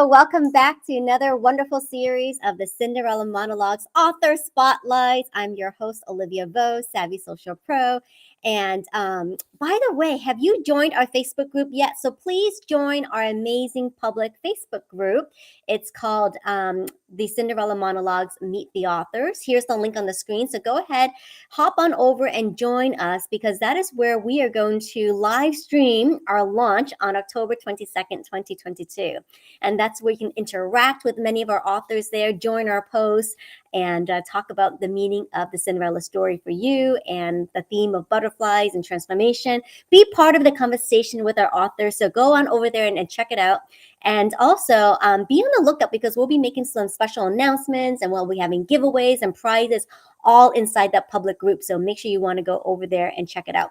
Hello, welcome back to another wonderful series of the Cinderella Monologues Author Spotlight. I'm your host, Olivia Vo, Savvy Social Pro. And by the way, have you joined our Facebook group yet? So please join our amazing public Facebook group. It's called the Cinderella Monologues Meet the Authors. Here's the link on the screen. So go ahead, hop on over and join us because that is where we are going to live stream our launch on October 22nd, 2022. And that's where you can interact with many of our authors there, join our posts, and talk about the meaning of the Cinderella story for you and the theme of butterflies and transformation. Be part of the conversation with our authors. So go on over there and check it out. And also be on the lookout because we'll be making some special announcements and we'll be having giveaways and prizes all inside that public group. So make sure you want to go over there and check it out.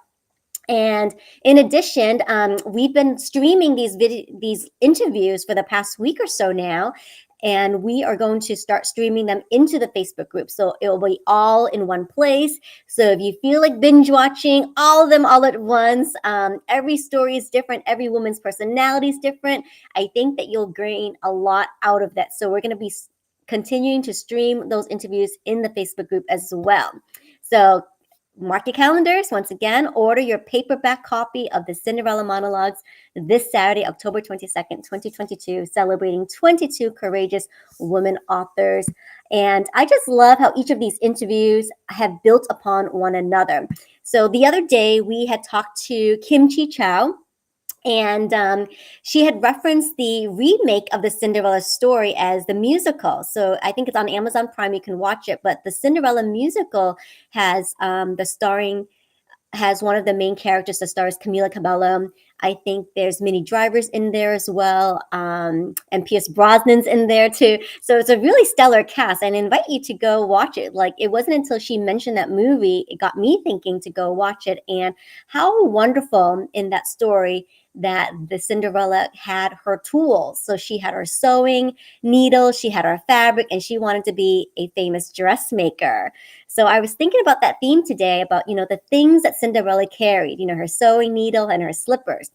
And in addition, we've been streaming these interviews for the past week or so now, and we are going to start streaming them into the Facebook group. So it will be all in one place. So if you feel like binge watching all of them all at once, every story is different. Every woman's personality is different. I think that you'll gain a lot out of that. So we're going to be continuing to stream those interviews in the Facebook group as well. So mark your calendars. Once again, order your paperback copy of the Cinderella Monologues this Saturday, October 22nd, 2022, celebrating 22 courageous women authors. And I just love how each of these interviews have built upon one another. So the other day, we had talked to Kim Chi Chow, and she had referenced the remake of the Cinderella story as the musical. So I think it's on Amazon Prime. You can watch it. But the Cinderella musical has has one of the main characters that stars Camila Cabello. I think there's Minnie Drivers in there as well, and Pierce Brosnan's in there too. So it's a really stellar cast. And I invite you to go watch it. Like, it wasn't until she mentioned that movie, it got me thinking to go watch it. And how wonderful in that story that the Cinderella had her tools. So she had her sewing needle, she had her fabric, and she wanted to be a famous dressmaker. So I was thinking about that theme today about, the things that Cinderella carried, her sewing needle and her slippers.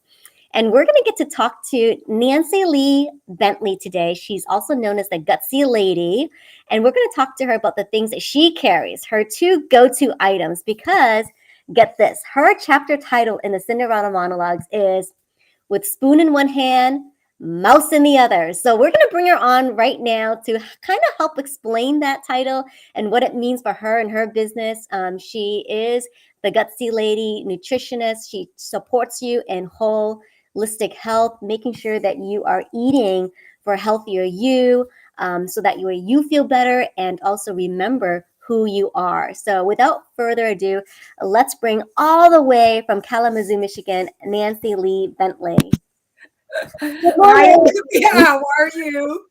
And we're going to get to talk to Nancy Lee Bentley today. She's also known as the Gutsy Lady. And we're going to talk to her about the things that she carries, her two go-to items, because get this, her chapter title in the Cinderella Monologues is With Spoon in One Hand, Mouse in the Other. So we're going to bring her on right now to kind of help explain that title and what it means for her and her business. She is the Gutsy Lady nutritionist. She supports you in holistic health, making sure that you are eating for healthier you, so that you feel better and also remember who you are. So without further ado, let's bring all the way from Kalamazoo, Michigan, Nancy Lee Bentley. Hi, Olivia. How are you?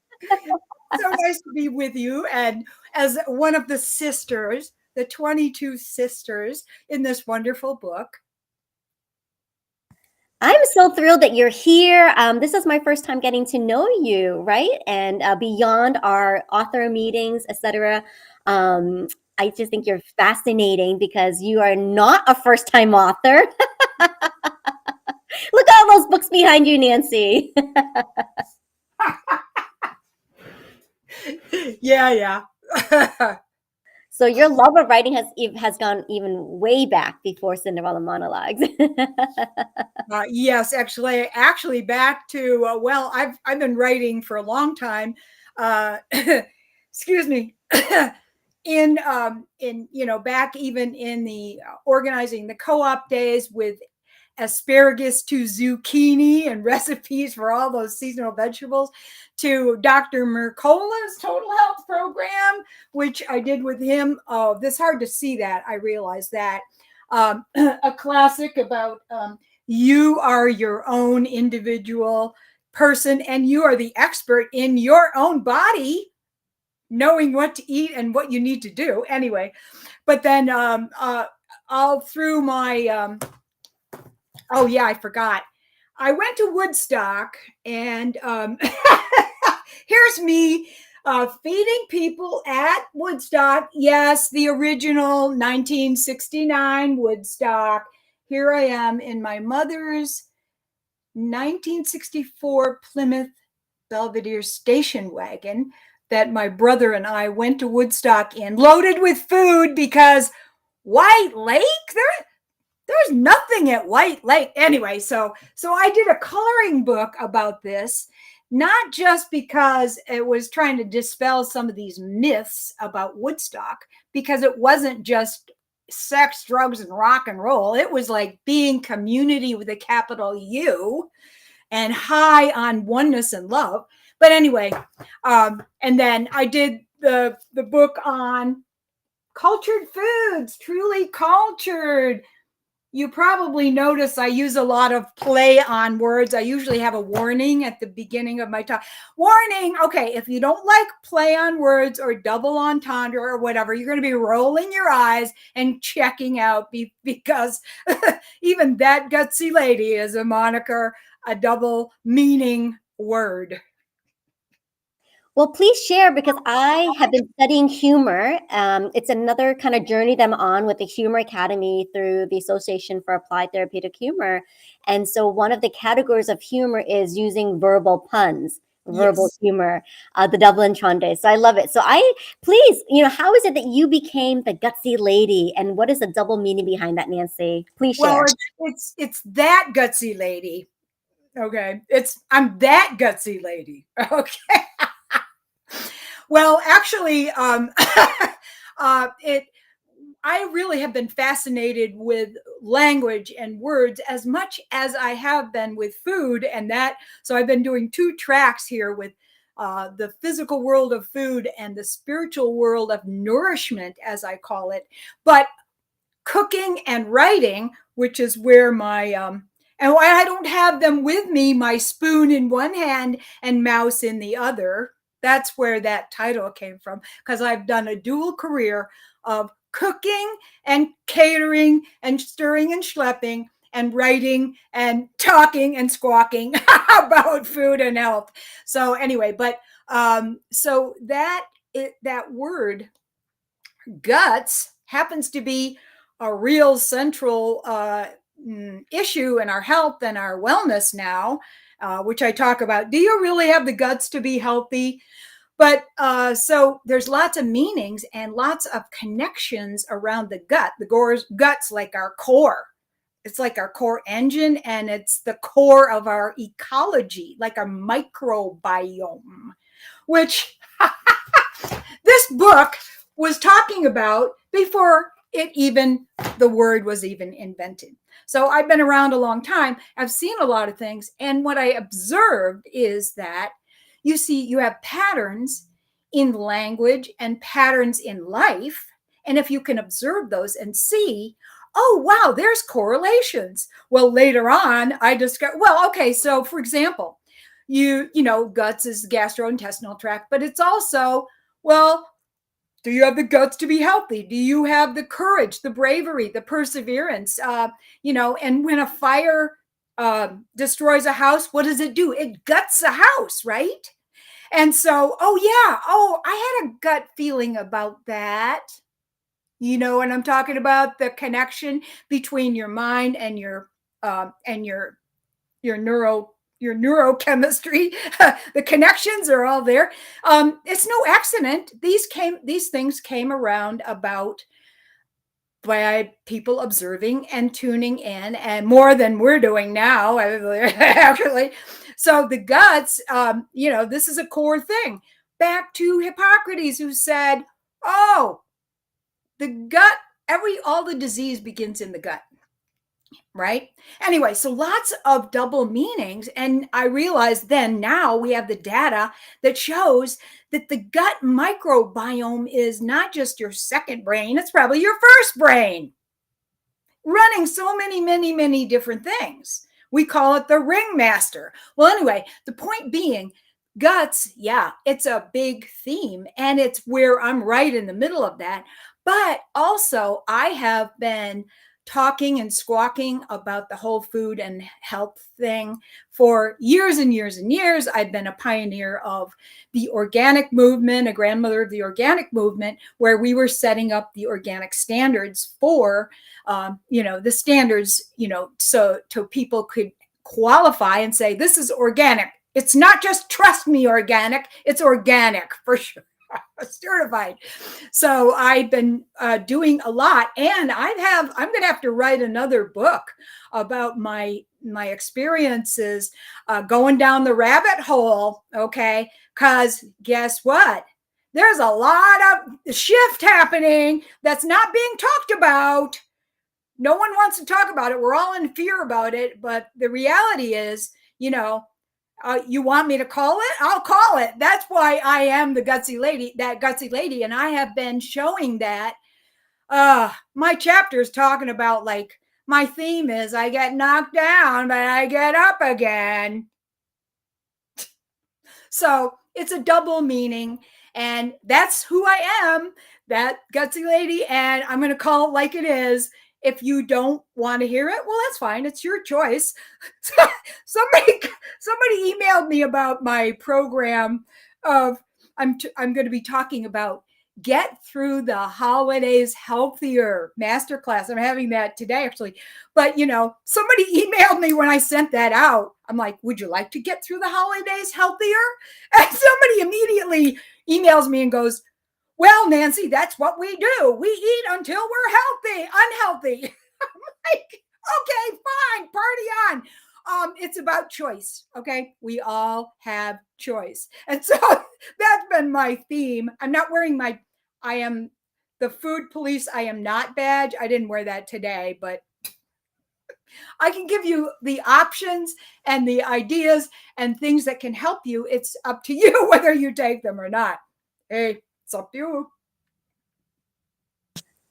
So nice to be with you. And as one of the sisters, the 22 sisters in this wonderful book. I'm so thrilled that you're here. This is my first time getting to know you, right? And beyond our author meetings, etc. I just think you're fascinating because you are not a first-time author. Look at all those books behind you, Nancy. Yeah. So your love of writing has gone even way back before Cinderella Monologues. Yes, actually back to I've been writing for a long time. Excuse me. in back even in the organizing the co-op days with asparagus to zucchini and recipes for all those seasonal vegetables, to Dr. Mercola's Total Health Program, which I did with him. Oh, this hard to see that. I realize that. A classic about you are your own individual person and you are the expert in your own body, knowing what to eat and what you need to do. Anyway, but then all through my oh yeah, I forgot. I went to Woodstock, and here's me feeding people at Woodstock. Yes, the original 1969 Woodstock. Here I am in my mother's 1964 Plymouth Belvedere station wagon that my brother and I went to Woodstock in, loaded with food, because White Lake, there's nothing at White Lake. Anyway, so I did a coloring book about this, not just because it was trying to dispel some of these myths about Woodstock, because it wasn't just sex, drugs, and rock and roll. It was like being community with a capital U and high on oneness and love. But anyway, and then I did the book on cultured foods, truly cultured. You probably notice I use a lot of play on words. I usually have a warning at the beginning of my talk. Warning, okay, if you don't like play on words or double entendre or whatever, you're going to be rolling your eyes and checking out because even that gutsy lady is a moniker, a double meaning word. Well, please share because I have been studying humor. It's another kind of journey that I'm on with the Humor Academy through the Association for Applied Therapeutic Humor. And so one of the categories of humor is using verbal puns, verbal Yes. humor, the double entendre. So I love it. So please, how is it that you became the gutsy lady? And what is the double meaning behind that, Nancy? Please Well, share. it's that gutsy lady. Okay. I'm that gutsy lady. Okay. Well, actually, I really have been fascinated with language and words as much as I have been with food, and that. So I've been doing 2 tracks here with the physical world of food and the spiritual world of nourishment, as I call it. But cooking and writing, which is where my and why I don't have them with me, my spoon in one hand and mouse in the other. That's where that title came from, because I've done a dual career of cooking and catering and stirring and schlepping and writing and talking and squawking about food and health. So anyway, but so that word guts happens to be a real central issue in our health and our wellness now, which I talk about. Do you really have the guts to be healthy? But so there's lots of meanings and lots of connections around the gut. The gut's like our core. It's like our core engine, and it's the core of our ecology, like our microbiome, which this book was talking about before the word was even invented. So I've been around a long time. I've seen a lot of things. And what I observed is that you have patterns in language and patterns in life. And if you can observe those and see, oh, wow, there's correlations. Well, later on, I discovered, okay, so for example, guts is gastrointestinal tract, but it's also, do you have the guts to be healthy? Do you have the courage, the bravery, the perseverance? And when a fire destroys a house, what does it do? It guts a house, right? And so, I had a gut feeling about that. You know what I'm talking about? The connection between your mind and your neurochemistry. The connections are all there. It's no accident. These things came around about by people observing and tuning in, and more than we're doing now, actually. So the guts, this is a core thing. Back to Hippocrates, who said, "Oh, the gut. All the disease begins in the gut." Right? Anyway, so lots of double meanings. And I realized then now we have the data that shows that the gut microbiome is not just your second brain, it's probably your first brain, running so many, many, many different things. We call it the ringmaster. Well, anyway, the point being, guts, it's a big theme, and it's where I'm right in the middle of that. But also, I have been talking and squawking about the whole food and health thing for years and years and years. I've been a pioneer of the organic movement, a grandmother of the organic movement, where we were setting up the organic standards for, the standards, so people could qualify and say, this is organic. It's not just trust me organic, it's organic for sure. Certified. So I've been doing a lot, and I'm going to have to write another book about my experiences going down the rabbit hole. Okay, because guess what? There's a lot of shift happening that's not being talked about. No one wants to talk about it. We're all in fear about it, but the reality is, you want me to call it? I'll call it. That's why I am the gutsy lady, that gutsy lady. And I have been showing that. My chapter is talking about, like, my theme is I get knocked down, but I get up again. So it's a double meaning. And that's who I am, that gutsy lady. And I'm going to call it like it is. If you don't want to hear it, well, that's fine. It's your choice. somebody emailed me about my program of I'm going to be talking about Get Through the Holidays Healthier masterclass. I'm having that today, actually. But, somebody emailed me when I sent that out. I'm like, would you like to get through the holidays healthier? And somebody immediately emails me and goes, well, Nancy, that's what we do. We eat until we're unhealthy. I'm like, okay, fine, party on. It's about choice. Okay, we all have choice, and so that's been my theme. I'm not wearing I am the food police. I am not badge. I didn't wear that today, but I can give you the options and the ideas and things that can help you. It's up to you whether you take them or not. Hey, it's up to you.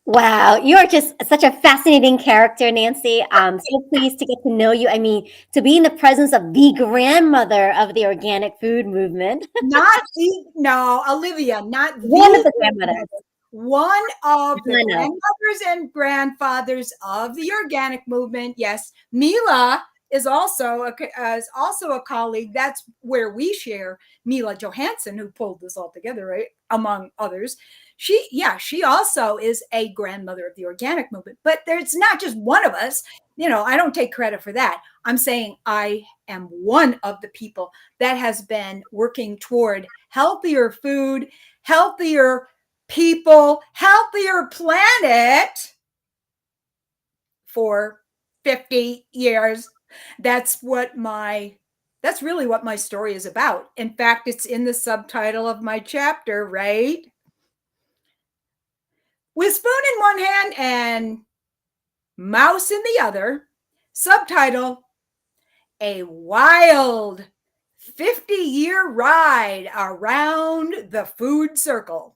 Wow, you are just such a fascinating character, Nancy. I'm so pleased to get to know you. I mean, to be in the presence of the grandmother of the organic food movement. Olivia, not One of the the grandmothers. one of the I know. grandmothers and grandfathers of the organic movement. Yes, Mila is also a colleague. That's where we share. Mila Johansson, who pulled this all together, right, among others. She also is a grandmother of the organic movement. But there's not just one of us. I don't take credit for that. I'm saying I am one of the people that has been working toward healthier food, healthier people, healthier planet for 50 years. That's really what my story is about. In fact, it's in the subtitle of my chapter, right? With spoon in one hand and mouse in the other. Subtitle: A Wild 50-year ride around the food circle.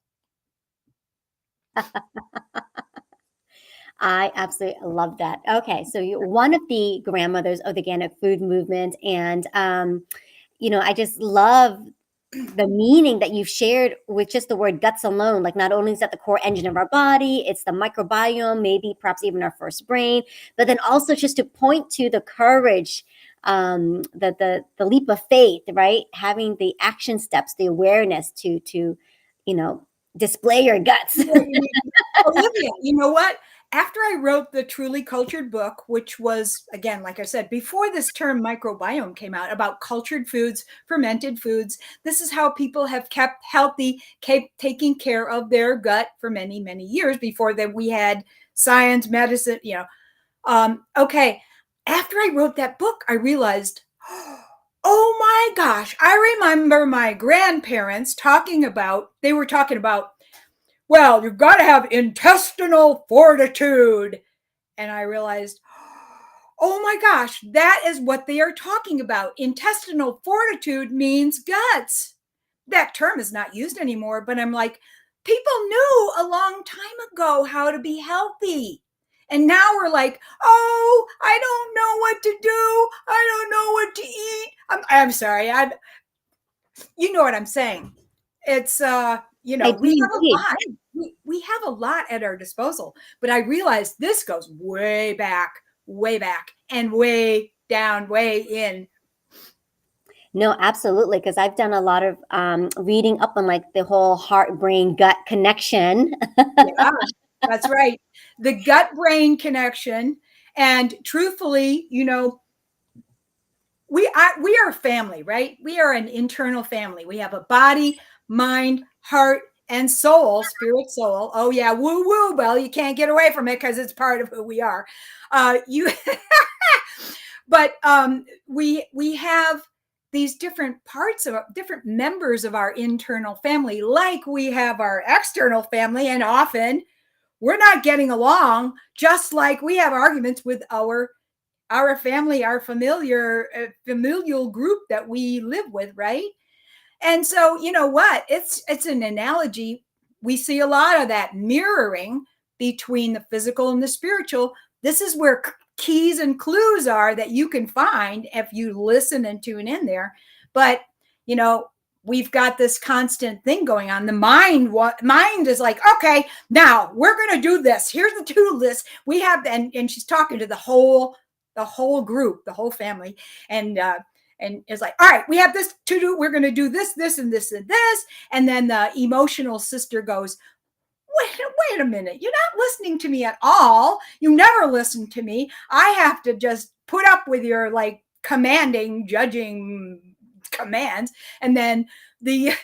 I absolutely love that. Okay, so you're one of the grandmothers of the organic food movement, and I just love the meaning that you've shared with just the word guts alone. Like, not only is that the core engine of our body, it's the microbiome, maybe perhaps even our first brain, but then also just to point to the courage, the leap of faith, right? Having the action steps, the awareness to display your guts. Olivia, you know what? After I wrote the Truly Cultured book, which was, again, like I said, before this term microbiome came out, about cultured foods, fermented foods, this is how people have kept healthy, kept taking care of their gut for many, many years before that we had science, medicine, okay. After I wrote that book, I realized, oh my gosh, I remember my grandparents they were talking about, well, you've got to have intestinal fortitude. And I realized, oh my gosh, that is what they are talking about. Intestinal fortitude means guts. That term is not used anymore, but I'm like, people knew a long time ago how to be healthy. And now we're like, oh, I don't know what to do. I don't know what to eat. I'm sorry. You know what I'm saying. It's, we have a lot. We have a lot at our disposal. But I realized this goes way back, and way down, way in. No, absolutely. Because I've done a lot of reading up on like the whole heart brain gut connection. Yeah, that's right. The gut brain connection. And truthfully, we are family, right? We are an internal family. We have a body, mind, heart, and soul, spirit, soul. Oh yeah, woo woo. Well, you can't get away from it because it's part of who we are. You, but we have these different parts of different members of our internal family, like we have our external family, and often we're not getting along. Just like we have arguments with our family, our familial group that we live with, right? And so, you know what? It's an analogy. We see a lot of that mirroring between the physical and the spiritual. This is where keys and clues are that you can find if you listen and tune in there. But, you know, we've got this constant thing going on. The mind is like, okay, now we're going to do this. Here's the to-do list. We have, and she's talking to the whole group, the whole family. And it's like, all right, we have this to do. We're going to do this, this, and this, and this. And then the emotional sister goes, wait a minute. You're not listening to me at all. You never listen to me. I have to just put up with your like commanding, judging commands. And then the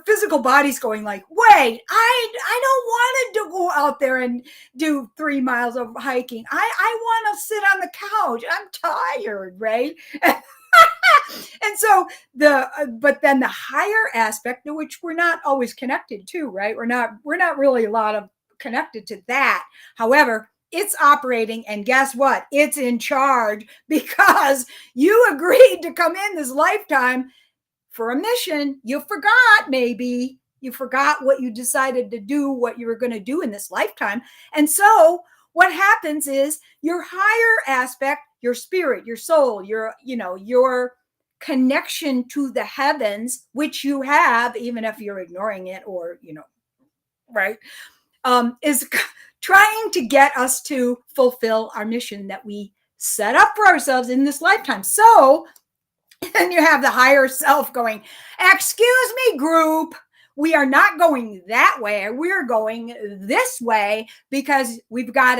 physical body's going like, wait, I don't want to go out there and do 3 miles of hiking. I want to sit on the couch. I'm tired, right? And so but then the higher aspect, to which we're not always connected to, right? We're not really a lot of connected to that. However, it's operating, and guess what? It's in charge because you agreed to come in this lifetime for a mission. You forgot, maybe you forgot what you decided to do, what you were going to do in this lifetime. And so what happens is your higher aspect, your spirit, your soul, your connection to the heavens, which you have, even if you're ignoring it, or, right, is trying to get us to fulfill our mission that we set up for ourselves in this lifetime. So then you have the higher self going, excuse me, group, we are not going that way. We're going this way because we've got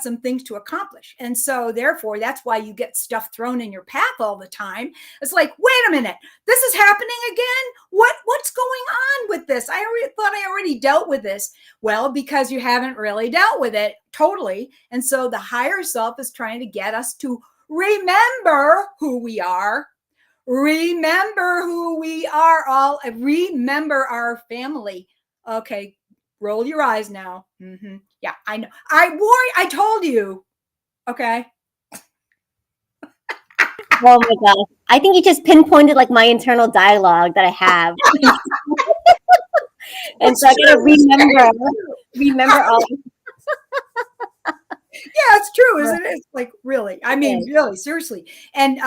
some things to accomplish. And so therefore, that's why you get stuff thrown in your path all the time. It's like, wait a minute, this is happening again? What's going on with this? I thought I already dealt with this. Well, because you haven't really dealt with it totally. And so the higher self is trying to get us to remember who we are. Remember who we are all. Remember our family. Okay, roll your eyes now. Mm-hmm. Yeah, I know. I told you. Okay. Oh my gosh. I think you just pinpointed like my internal dialogue that I have. And so I gotta remember all. Yeah, it's true, isn't it? It's like, really, I mean, really, seriously. And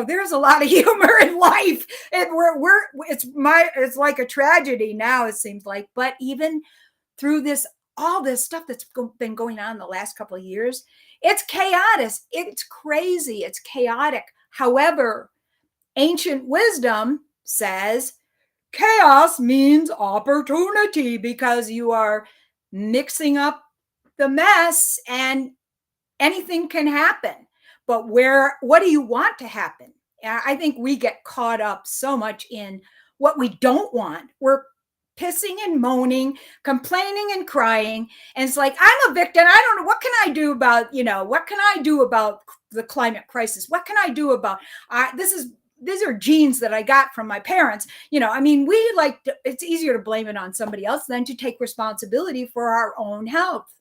there's a lot of humor in life, and it's like a tragedy now, it seems like. But even through all this stuff that's been going on the last couple of years, it's chaotic. It's crazy. It's chaotic. However, ancient wisdom says chaos means opportunity, because you are mixing up the mess and anything can happen. But what do you want to happen? I think we get caught up so much in what we don't want. We're pissing and moaning, complaining and crying. And it's like, I'm a victim. I don't know. What can I do about, what can I do about the climate crisis? What can I do about, these are genes that I got from my parents. It's easier to blame it on somebody else than to take responsibility for our own health.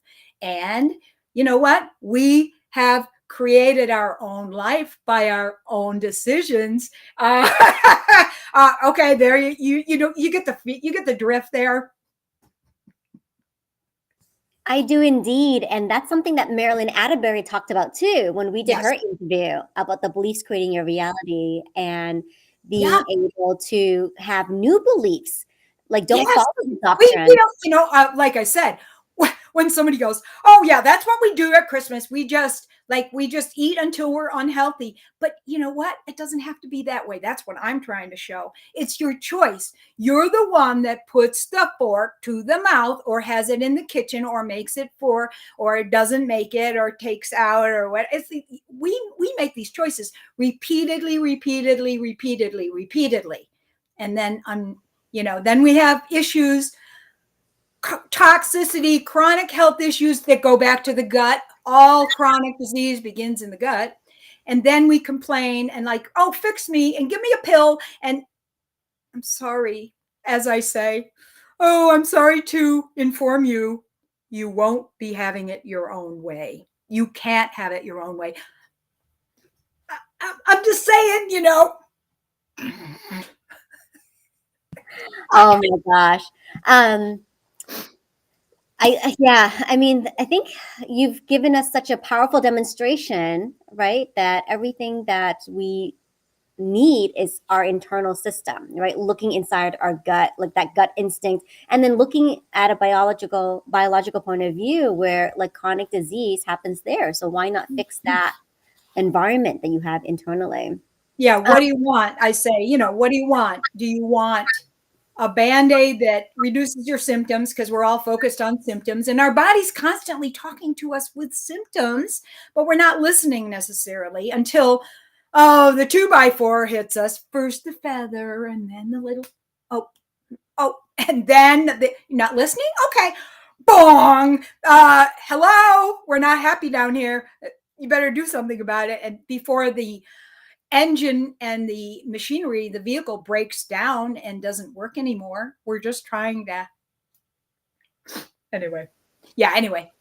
And you know what? We have created our own life by our own decisions. Okay, there you get the drift there. I do indeed. And that's something that Marilyn Atterbury talked about too when we did her interview about the beliefs creating your reality and being able to have new beliefs. Like, don't follow the doctrine. Like I said, when somebody goes, oh yeah, that's what we do at Christmas. We just Like we just eat until we're unhealthy. But you know what? It doesn't have to be that way. That's what I'm trying to show. It's your choice. You're the one that puts the fork to the mouth or has it in the kitchen or makes it for, or it doesn't make it or takes out or what. We make these choices repeatedly, repeatedly, repeatedly, repeatedly. And then, then we have issues, toxicity, chronic health issues that go back to the gut. All chronic disease begins in the gut. And then we complain and like, oh, fix me and give me a pill. And I'm sorry, as I say, oh, I'm sorry to inform you, you won't be having it your own way. You can't have it your own way. I'm just saying, Oh my gosh. Um, yeah, I mean, I think you've given us such a powerful demonstration, right? That everything that we need is our internal system, right? Looking inside our gut, like that gut instinct, and then looking at a biological point of view where like chronic disease happens there. So why not fix that environment that you have internally? Yeah, what do you want? I say, what do you want? Do you want a Band-Aid that reduces your symptoms, because we're all focused on symptoms and our body's constantly talking to us with symptoms, but we're not listening necessarily until, oh, the 2x4 hits us. First the feather and then the little, oh, and then you're not listening? Okay. Bong. Hello, we're not happy down here. You better do something about it. And before the engine and the machinery, the vehicle breaks down and doesn't work anymore. We're just trying to, anyway,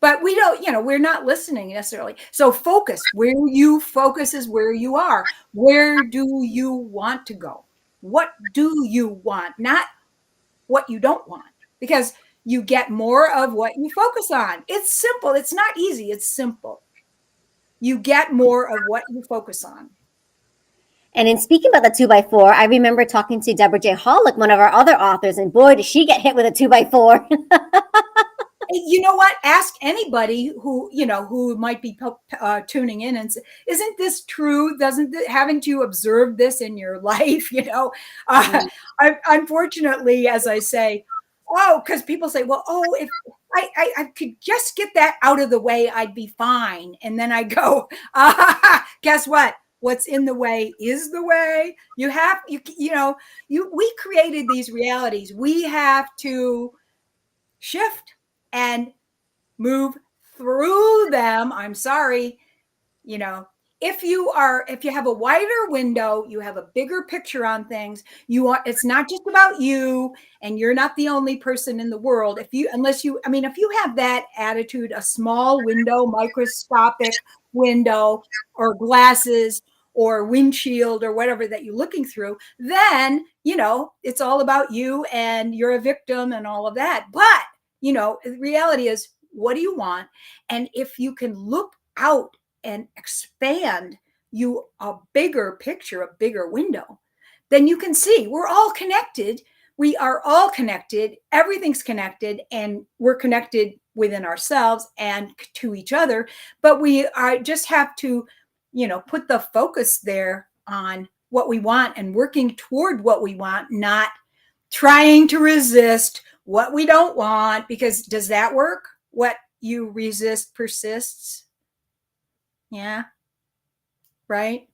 but we don't, we're not listening necessarily. So focus. Where you focus is where you are. Where do you want to go? What do you want? Not what you don't want, because you get more of what you focus on. It's simple. It's not easy. It's simple. You get more of what you focus on. And in speaking about the 2x4, I remember talking to Deborah J. Hollick, one of our other authors, and boy, did she get hit with a 2x4. You know what? Ask anybody who might be tuning in and say, isn't this true? Haven't you observed this in your life? Unfortunately, as I say, because people say, well, if I could just get that out of the way, I'd be fine. And then I go, guess what? What's in the way is the way. We created these realities. We have to shift and move through them. I'm sorry, if you have a wider window, you have a bigger picture on things. It's not just about you, and you're not the only person in the world. If you have that attitude, a small window, microscopic window, or glasses or windshield or whatever that you're looking through, then it's all about you and you're a victim and all of that. But the reality is, what do you want? And if you can look out and expand you a bigger picture, a bigger window, then you can see we're all connected. We are all connected. Everything's connected, and we're connected within ourselves and to each other. But we just have to, put the focus there on what we want and working toward what we want, not trying to resist what we don't want, because does that work? What you resist persists. Yeah. Right.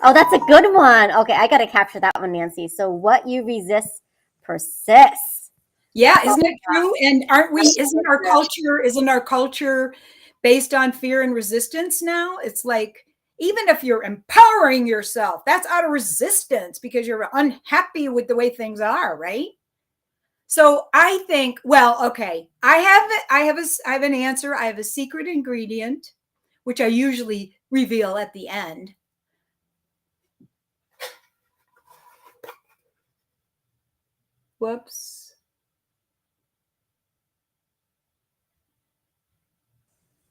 Oh, that's a good one. Okay, I got to capture that one, Nancy. So what you resist persists. Yeah, isn't it true? And isn't our culture based on fear and resistance now? It's like, even if you're empowering yourself, that's out of resistance because you're unhappy with the way things are, right? So I think, well, okay, I have an answer. I have a secret ingredient, which I usually reveal at the end. Whoops.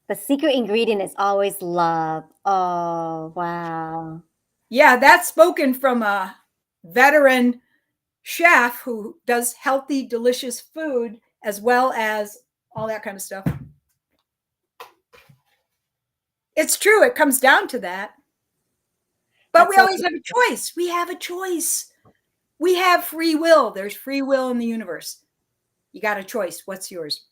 The secret ingredient is always love. Oh, wow. Yeah, that's spoken from a veteran chef who does healthy, delicious food as well as all that kind of stuff. It's true. It comes down to that. But That's we so always have a choice. We have a choice. We have free will. There's free will in the universe. You got a choice. What's yours?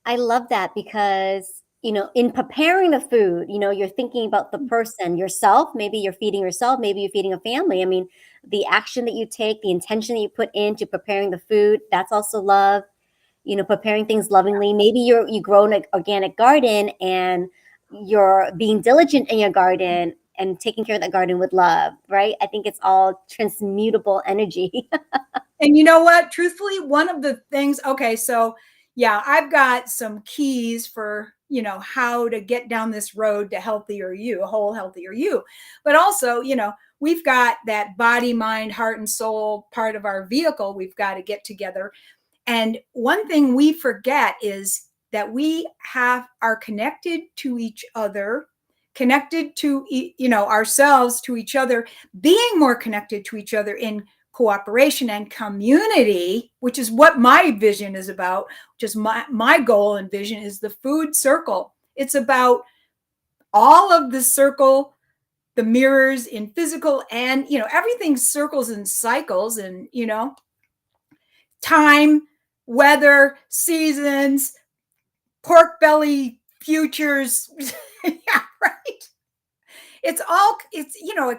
I love that because, in preparing the food, you're thinking about the person, yourself. Maybe you're feeding yourself, maybe you're feeding a family. I mean, the action that you take, the intention that you put into preparing the food, that's also love. Preparing things lovingly. Maybe you grow an organic garden and you're being diligent in your garden and taking care of that garden with love, right? I think it's all transmutable energy. And you know what? Truthfully, one of the things, okay, so yeah, I've got some keys for, how to get down this road to healthier you, a whole healthier you. But also, we've got that body, mind, heart, and soul part of our vehicle we've got to get together. And one thing we forget is that we are connected to each other, connected to ourselves, to each other, being more connected to each other in cooperation and community, which is what my vision is about, which is my goal and vision is the food circle. It's about all of the circle, the mirrors in physical, and everything circles and cycles, and time, weather, seasons, pork belly futures. Yeah, right. It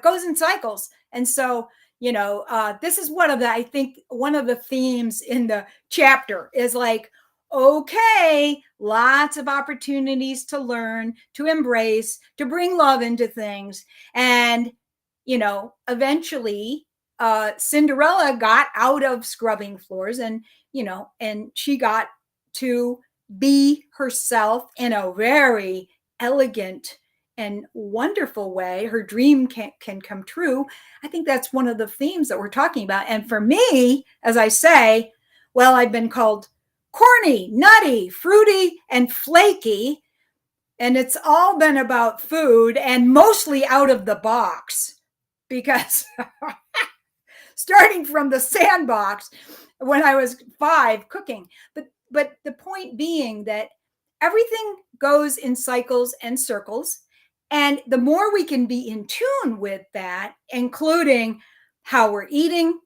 goes in cycles. And so, this is I think one of the themes in the chapter is like, okay, lots of opportunities to learn, to embrace, to bring love into things. And, eventually, Cinderella got out of scrubbing floors and she got to be herself in a very elegant and wonderful way. Her dream can come true. I think that's one of the themes that we're talking about. And for me, as I say, well, I've been called corny, nutty, fruity, and flaky. And it's all been about food and mostly out of the box because starting from the sandbox when I was 5 cooking. But the point being that everything goes in cycles and circles. And the more we can be in tune with that, including how we're eating,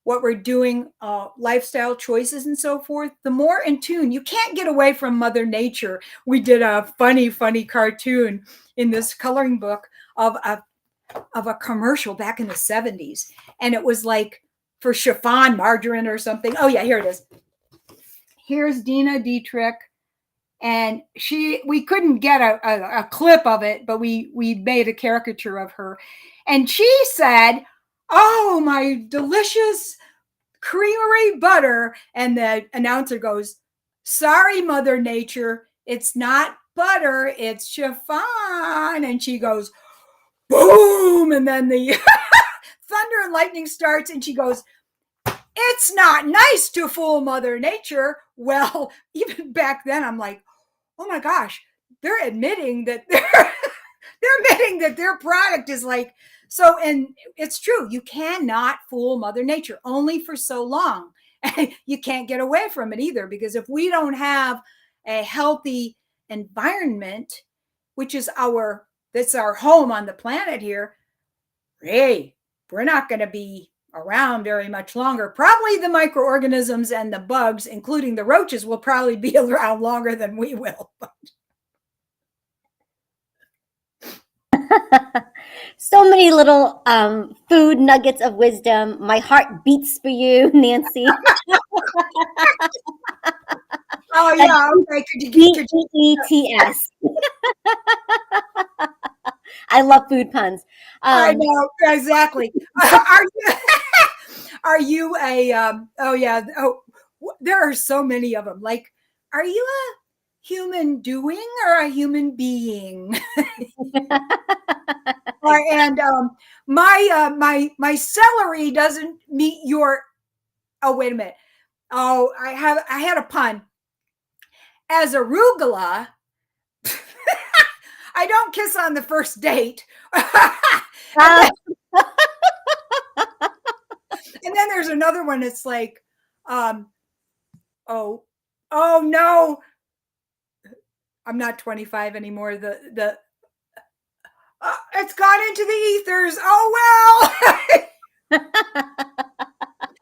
what we're doing, lifestyle choices and so forth, the more in tune. You can't get away from Mother Nature. We did a funny cartoon in this coloring book of a commercial back in the 70s. And it was like for chiffon margarine or something. Oh yeah, here it is. Here's Dina Dietrich. And we couldn't get a clip of it, but we made a caricature of her. And she said, "Oh, my delicious creamery butter." And the announcer goes, "Sorry, Mother Nature, it's not butter, it's chiffon." And she goes, boom. And then the thunder and lightning starts, and she goes, "It's not nice to fool Mother Nature." Well, even back then, I'm like, oh my gosh, they're admitting that they're admitting that their product is like so. And it's true, you cannot fool Mother Nature, only for so long. You can't get away from it either, because if we don't have a healthy environment, which is that's our home on the planet here, hey, we're not going to be around very much longer. Probably the microorganisms and the bugs, including the roaches, will probably be around longer than we will. So many little food nuggets of wisdom. My heart beats for you, Nancy. Oh yeah, okay. BEETS. I love food puns. I know exactly. Are you a? Oh yeah. Oh, there are so many of them. Like, are you a human doing or a human being? And my celery doesn't meet your. Oh wait a minute. Oh, I had a pun. As arugula, I don't kiss on the first date. And then there's another one. It's like, oh no, I'm not 25 anymore. It's gone into the ethers. Oh well.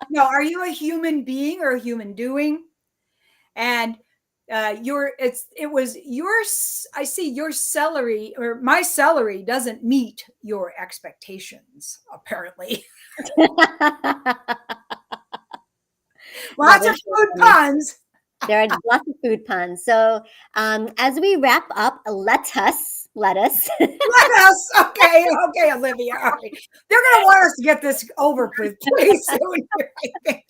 No, are you a human being or a human doing? And I see your celery, or my celery doesn't meet your expectations, apparently. That Lots of is so food funny. puns. There are lots of food puns. So, as we wrap up, let us. Let us. Okay, Olivia. All right. They're going to want us to get this over with pretty soon, I think.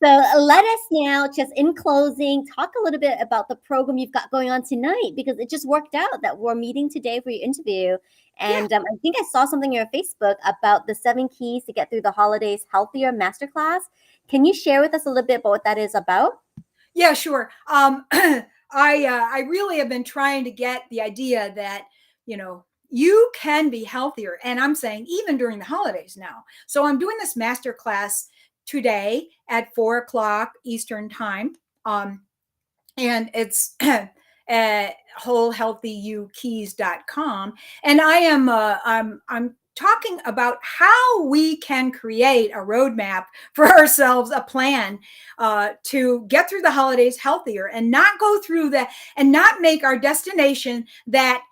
So let us now, just in closing, talk a little bit about the program you've got going on tonight, because it just worked out that we're meeting today for your interview. Yeah. And I think I saw something on your Facebook about the 7 keys to get through the holidays healthier masterclass. Can you share with us a little bit about what that is about? Yeah, sure. I really have been trying to get the idea that, you can be healthier. And I'm saying even during the holidays now. So I'm doing this master class today at 4 o'clock Eastern time. And it's at wholehealthyukeys.com. And I'm talking about how we can create a roadmap for ourselves, a plan to get through the holidays healthier, and not go through that, and not make our destination that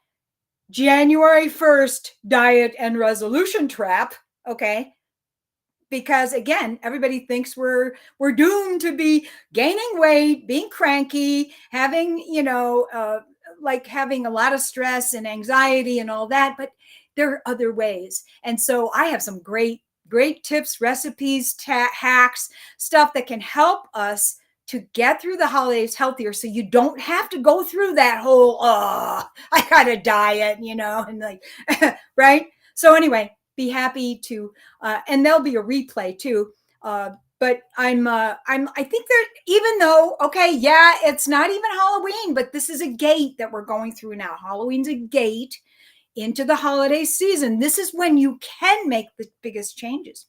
January 1st diet and resolution trap. Okay. Because again, everybody thinks we're doomed to be gaining weight, being cranky, having, like having a lot of stress and anxiety and all that. But there are other ways. And so I have some great tips, recipes, hacks, stuff that can help us to get through the holidays healthier, so you don't have to go through that whole, I got a diet, and like, right? So anyway, be happy to, and there'll be a replay too. But I think that, even though, okay, yeah, it's not even Halloween, but this is a gate that we're going through now. Halloween's a gate into the holiday season. This is when you can make the biggest changes.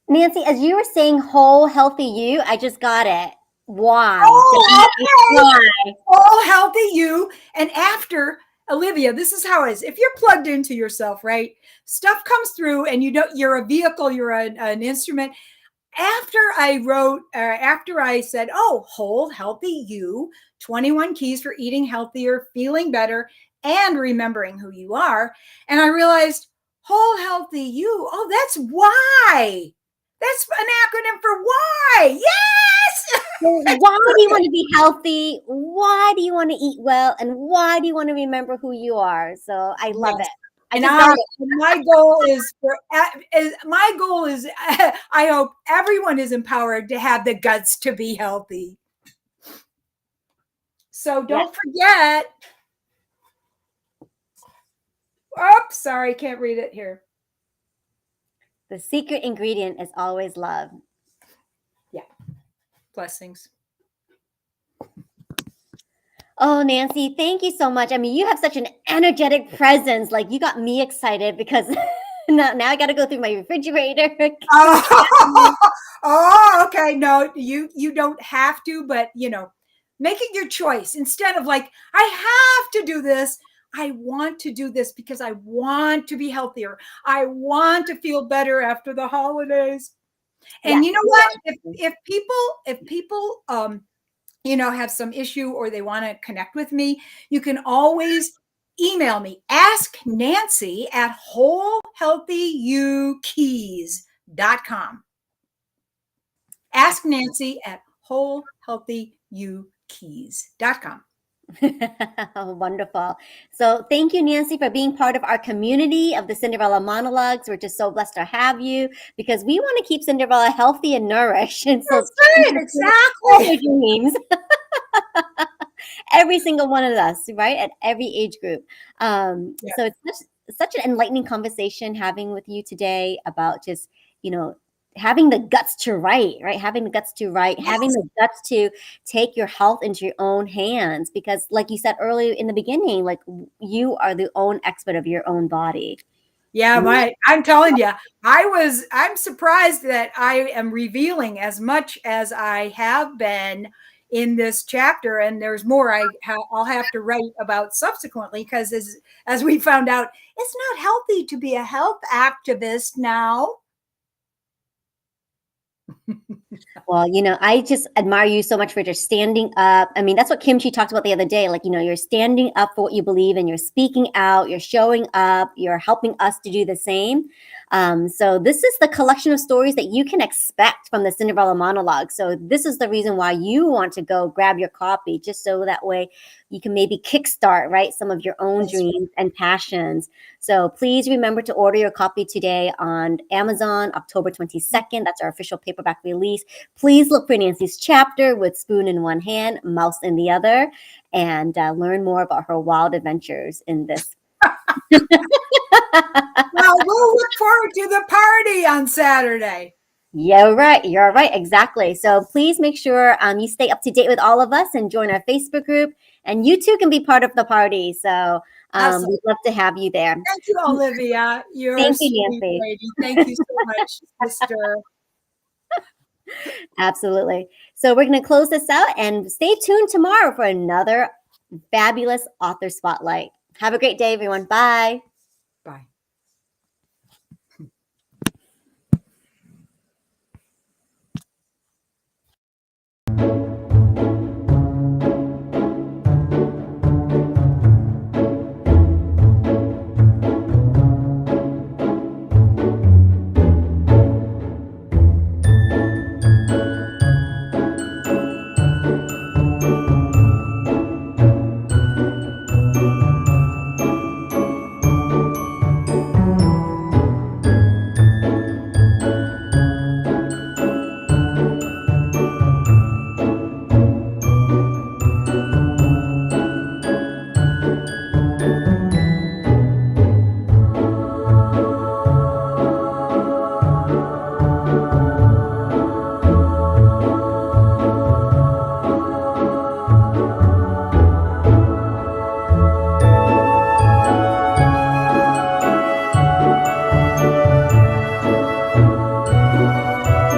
Nancy, as you were saying whole healthy you, I just got it. Why? Oh, okay. Why? All healthy you. And after, Olivia, this is how it is. If you're plugged into yourself, right? Stuff comes through, and you're a vehicle, you're an instrument. After I said, oh, whole healthy you, 21 keys for eating healthier, feeling better, and remembering who you are. And I realized, whole healthy you. Oh, that's why. That's an acronym for why. Yes. Well, why do you want to be healthy? Why do you want to eat well? And why do you want to remember who you are? So I love Yes. it. I And just got it. my goal is I hope everyone is empowered to have the guts to be healthy. So Yeah. don't forget. Oops, sorry, can't read it here. The secret ingredient is always love. Yeah. Blessings. Oh, Nancy, thank you so much. I mean, you have such an energetic presence. Like, you got me excited because now I got to go through my refrigerator. Oh, okay. No, you don't have to, but make it your choice. Instead of like, I have to do this, I want to do this because I want to be healthier. I want to feel better after the holidays. And Yes. you know what? If people have some issue, or they want to connect with me, you can always email me. Ask Nancy at wholehealthyukeys.com. Ask Nancy at wholehealthyukeys.com. Wonderful. So thank you, Nancy, for being part of our community of the Cinderella Monologues. We're just so blessed to have you, because we want to keep Cinderella healthy and nourished. And so That's right, all your exactly. dreams. Every single one of us, right? At every age group. Yeah. So it's such an enlightening conversation having with you today about just, having the guts to write, right? Having the guts to write, having Yes. the guts to take your health into your own hands. Because like you said earlier in the beginning, like, you are the own expert of your own body. Yeah, I'm telling you, I'm surprised that I am revealing as much as I have been in this chapter, and there's more I'll have to write about subsequently, because as we found out, it's not healthy to be a health activist now. Well, I just admire you so much for just standing up. I mean, that's what Kimchi talked about the other day. Like, you're standing up for what you believe in, you're speaking out, you're showing up, you're helping us to do the same. So this is the collection of stories that you can expect from the Cinderella monologue. So this is the reason why you want to go grab your copy, just so that way you can maybe kickstart, right, some of your own dreams and passions. So please remember to order your copy today on Amazon, October 22nd. That's our official paperback release. Please look for Nancy's chapter with spoon in one hand, mouse in the other, and learn more about her wild adventures in this. Well, we'll look forward to the party on Saturday. You're right. You're right. Exactly. So please make sure you stay up to date with all of us and join our Facebook group. And you too can be part of the party. So we'd love to have you there. Thank you, Olivia. You're Thank a you, sweet Nancy. lady. Thank you so much, sister. Absolutely. So we're going to close this out and stay tuned tomorrow for another fabulous author spotlight. Have a great day, everyone. Bye.